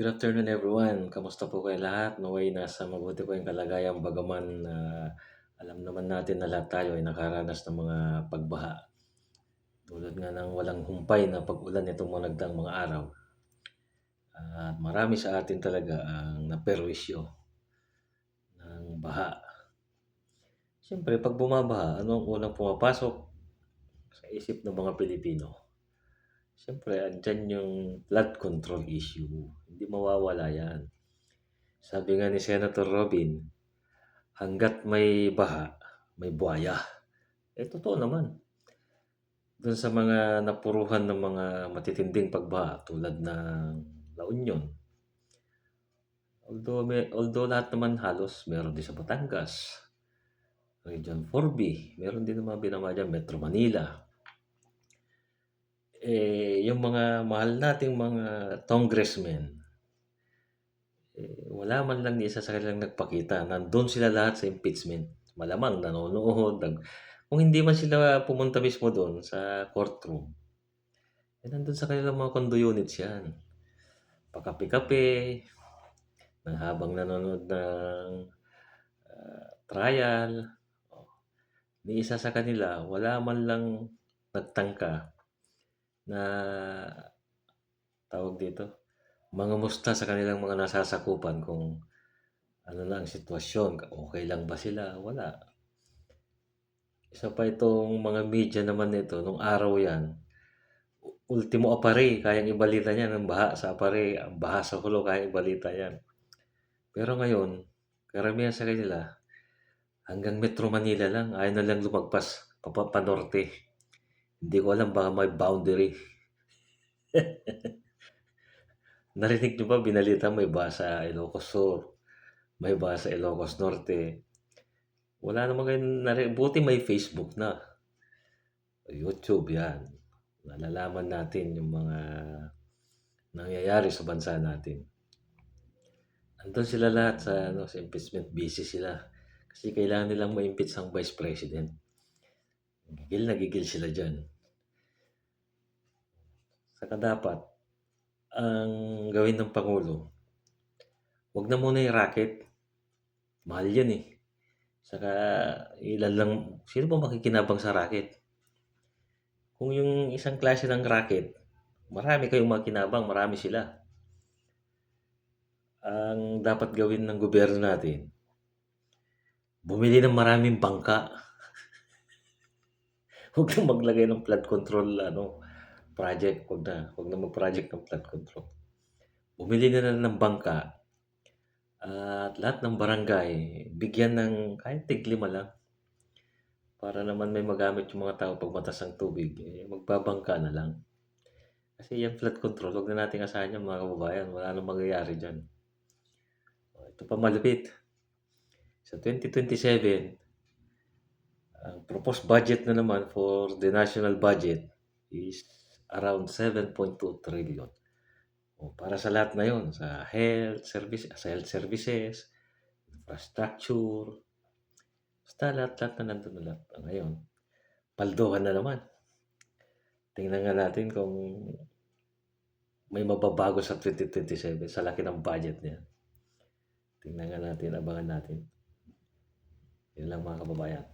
Good afternoon everyone. Kamusta po kayo lahat? Naway nasa mabuti po yung kalagayan bagaman alam naman natin na lahat tayo ay nakaranas ng mga pagbaha. Tulad nga ng walang humpay na pag-ulan itong mga nagdaang mga araw. At marami sa atin talaga ang naperwisyo ng baha. Siyempre, pag bumabaha, ano ang unang pumapasok sa isip ng mga Pilipino? Siyempre, andyan yung flood control issue. Hindi mawawala yan. Sabi nga ni Senator Robin, hangga't may baha, may buhaya. Totoo naman. Doon sa mga napuruhan ng mga matitinding pagbaha tulad ng La Union. Although lahat naman halos meron din sa Batangas, Region 4B, meron din naman binama dyan, Metro Manila. Yung mga mahal nating mga congressmen, wala man lang ni isa sa kanilang nagpakita. Nandun sila lahat sa impeachment. Malamang nanonood. Kung hindi man sila pumunta mismo doon sa courtroom, nandun sa kanilang mga condo units yan. Pakape-kape, habang nanonood ng trial. Ni isa sa kanila, wala man lang nagtangka na tawag dito, mga musta sa kanilang mga nasasakupan kung ano na ang sitwasyon, okay lang ba sila, wala. Isa pa itong mga media naman nito, nung araw yan, ultimo apare, kayang ibalita niyan, ang baha sa apare, ang baha sa Hulo, kayang ibalita yan. Pero ngayon, karamihan sa kanila, hanggang Metro Manila lang, ayaw na lang lumagpas, panorte. Hindi ko alam, baka may boundary. Narinig nyo ba, binalita may baha sa Ilocos Sur, may baha sa Ilocos Norte. Wala naman kayo narinig, buti may Facebook na. YouTube yan. Nalalaman natin yung mga nangyayari sa bansa natin. Andun sila lahat sa impeachment, busy sila. Kasi kailangan nilang ma-impeach ang Vice President. Gigil na gigil sila dyan. Saka dapat, ang gawin ng Pangulo, wag na muna yung racket. Mahal yan eh. Saka ilan lang, sino ba makikinabang sa racket? Kung yung isang klase ng racket, marami kayong makinabang, marami sila. Ang dapat gawin ng gobyerno natin, bumili ng maraming bangka. Huwag na maglagay ng flood control project. Huwag na mag-project ng flood control. Bumili na lang ng bangka at lahat ng barangay bigyan ng kahit tig-5 lang para naman may magamit yung mga tao pag matas ang tubig, magbabangka na lang. Kasi yung flood control, huwag na nating asahan yan mga kababayan. Wala nang mangyayari dyan. Ito pa malupit. Sa 2027, ang proposed budget na naman for the national budget is around 7.2 trillion. Para sa lahat na yon, sa health services, infrastructure, basta lahat na nandun na lahat. Ngayon, palduhan na naman. Tingnan nga natin kung may mababago sa 2027 sa laki ng budget niya. Tingnan nga natin, abangan natin. Yun lang mga kababayan.